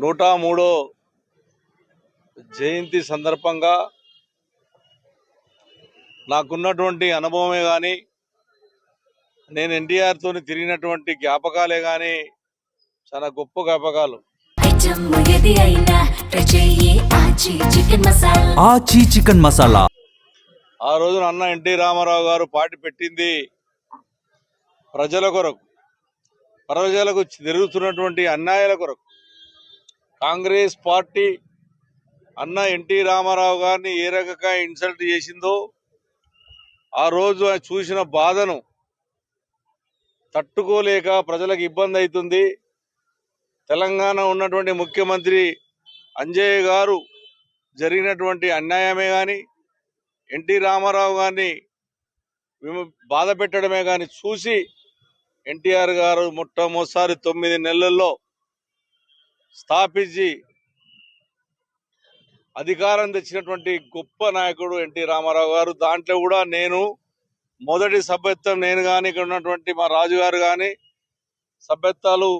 103వ జయంతి సందర్భంగా నాకున్నటువంటి అనుభవమే కానీ నేను ఎన్టీఆర్ తోని తిరిగినటువంటి జ్ఞాపకాలే కానీ చాలా గొప్ప జ్ఞాపకాలు. ఆచి చికెన్ మసాలా ఆ రోజున అన్న ఎన్టీ రామారావు గారు పార్టీ పెట్టింది ప్రజల కొరకు, ప్రజలకు జరుగుతున్నటువంటి అన్యాయాల కొరకు. కాంగ్రెస్ పార్టీ అన్న ఎన్టీ రామారావు గారిని ఏ రకంగా ఇన్సల్ట్ చేసిందో ఆ రోజు చూసిన బాధను తట్టుకోలేక ప్రజలకు ఇబ్బంది అవుతుంది. తెలంగాణ ఉన్నటువంటి ముఖ్యమంత్రి అంజయ్య గారు జరిగినటువంటి అన్యాయమే కానీ ఎన్టీ రామారావు గారిని బాధ పెట్టడమే కానీ చూసి ఎన్టీఆర్ గారు మొట్టమొదటిసారి 9 నెలల్లో స్థాపించి అధికారం తెచ్చినటువంటి గొప్ప నాయకుడు ఎన్టీ రామారావు గారు. దాంట్లో కూడా నేను మొదటి సభ్యత్వం నేను కానీ ఇక్కడ ఉన్నటువంటి మా రాజు గారు కానీ సభ్యత్వాలు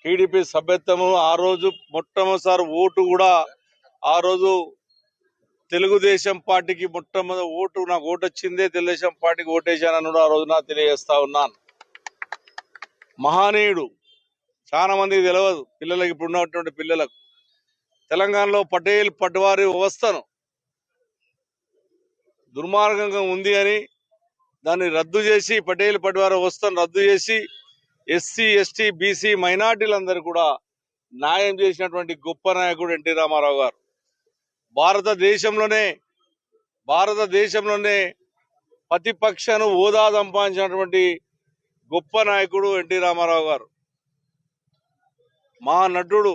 టీడీపీ సభ్యత్వము ఆ రోజు మొట్టమొదటిసారి ఓటు కూడా ఆ రోజు తెలుగుదేశం పార్టీకి మొట్టమొదటి ఓటు నాకు ఓటు వచ్చిందే తెలుగుదేశం పార్టీకి ఓటేశానని కూడా ఆ రోజు నాకు తెలియజేస్తా ఉన్నాను. మహానీయుడు చాలా మందికి తెలియదు, పిల్లలకి ఇప్పుడు ఉన్నటువంటి పిల్లలకు. తెలంగాణలో పటేల్ పట్వారీ వ్యవస్థను దుర్మార్గంగా ఉంది అని దాన్ని రద్దు చేసి పటేల్ పట్వారీ వ్యవస్థను రద్దు చేసి ఎస్సీ ఎస్టీ బీసీ మైనార్టీలందరూ కూడా న్యాయం చేసినటువంటి గొప్ప నాయకుడు ఎన్టీ రామారావు గారు. భారతదేశంలోనే ప్రతిపక్షను హోదా సంపాదించినటువంటి గొప్ప నాయకుడు ఎన్టీ రామారావు గారు, మా నటుడు.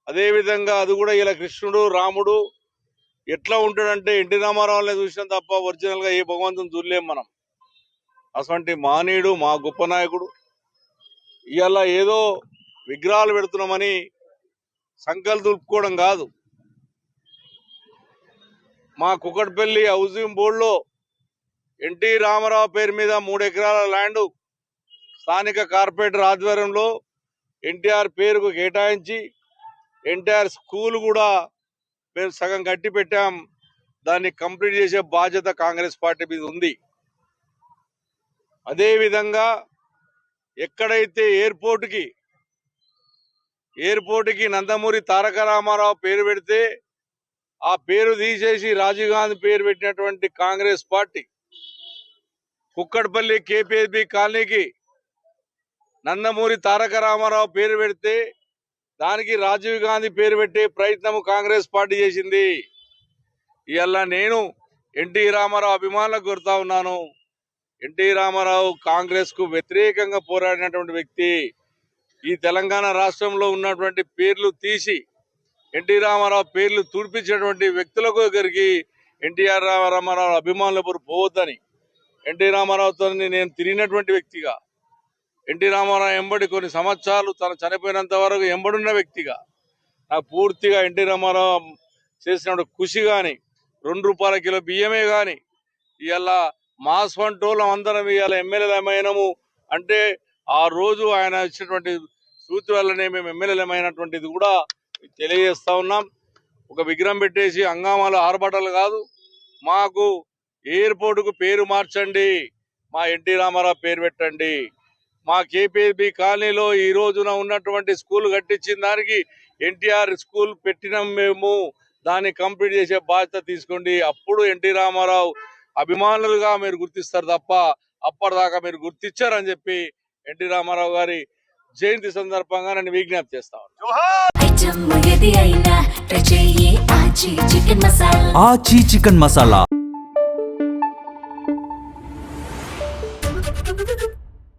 అదేవిధంగా అది కూడా ఇలా కృష్ణుడు రాముడు ఎట్లా ఉంటాడంటే ఎన్టీ రామారావునే చూసినాం తప్ప ఒరిజినల్గా ఏ భగవంతుని చూడలేం మనం. అటువంటి మానీయుడు, మా గొప్ప నాయకుడు. ఇవాళ ఏదో విగ్రహాలు పెడుతున్నామని సంకలు దులుపుకోవడం కాదు. మా కుకట్పల్లి హౌసింగ్ బోర్డులో ఎన్టీ రామారావు పేరు మీద 3 ఎకరాల ల్యాండ్ స్థానిక కార్పొరేటర్ ఆధ్వర్యంలో ఎన్టీఆర్ పేరుకు కేటాయించి ఎన్టీఆర్ స్కూల్ కూడా మేము సగం కట్టి పెట్టాం. దాన్ని కంప్లీట్ చేసే బాధ్యత కాంగ్రెస్ పార్టీ మీద ఉంది. అదేవిధంగా ఎక్కడైతే ఎయిర్పోర్టుకి నందమూరి తారక రామారావు పేరు పెడితే ఆ పేరు తీసేసి రాజీవ్ గాంధీ పేరు పెట్టినటువంటి కాంగ్రెస్ పార్టీ, కుక్కడపల్లి కేపీఎస్బీ కాలనీకి నందమూరి తారక రామారావు పేరు పెడితే దానికి రాజీవ్ గాంధీ పేరు పెట్టే ప్రయత్నం కాంగ్రెస్ పార్టీ చేసింది. ఇవాళ నేను ఎన్టీ రామారావు అభిమానులకు కోరుతా ఉన్నాను, ఎన్టీ రామారావు కాంగ్రెస్ కు వ్యతిరేకంగా పోరాడినటువంటి వ్యక్తి. ఈ తెలంగాణ రాష్ట్రంలో ఉన్నటువంటి పేర్లు తీసి ఎన్టీ రామారావు పేర్లు తుడిపించినటువంటి వ్యక్తులకు దగ్గరికి ఎన్టీఆర్ రామారావు అభిమానులు ఎవరు పోవద్దని, ఎన్టీ రామారావుతో నేను తిరిగినటువంటి వ్యక్తిగా, ఎన్టీ రామారావు ఎంబడి కొన్ని సంవత్సరాలు తను చనిపోయినంత వరకు ఎంబడున్న వ్యక్తిగా నాకు పూర్తిగా ఎన్టీ రామారావు చేసిన కృషి కానీ 2 రూపాయల కిలో బియ్యమే కానీ ఇవాళ మాస్ వంటోళ్ళం అందరం ఇవాళ ఎమ్మెల్యేలమైనము అంటే ఆ రోజు ఆయన ఇచ్చినటువంటి సూత్ర వల్లనే మేము ఎమ్మెల్యేలమైనటువంటిది కూడా తెలియజేస్తా ఉన్నాం. ఒక విగ్రహం పెట్టేసి హంగామాలు ఆర్భాటాలు కాదు, మాకు ఎయిర్పోర్టుకు పేరు మార్చండి, మా ఎన్టీ రామారావు పేరు పెట్టండి. మా కేపీబీ కాలనీలో ఈ రోజున ఉన్నటువంటి స్కూల్ కట్టించిన దానికి ఎన్టీఆర్ స్కూల్ పెట్టినాం మేము, దాన్ని కంప్లీట్ చేసే బాధ్యత తీసుకోండి. అప్పుడు ఎన్టీ రామారావు అభిమానులుగా మీరు గుర్తిస్తారు తప్ప అప్పటిదాకా మీరు గుర్తించారని చెప్పి ఎన్టీ రామారావు గారి జయంతి సందర్భంగా నేను విజ్ఞప్తి చేస్తా ఉన్నాను. ఆచి చికెన్ మసాలా.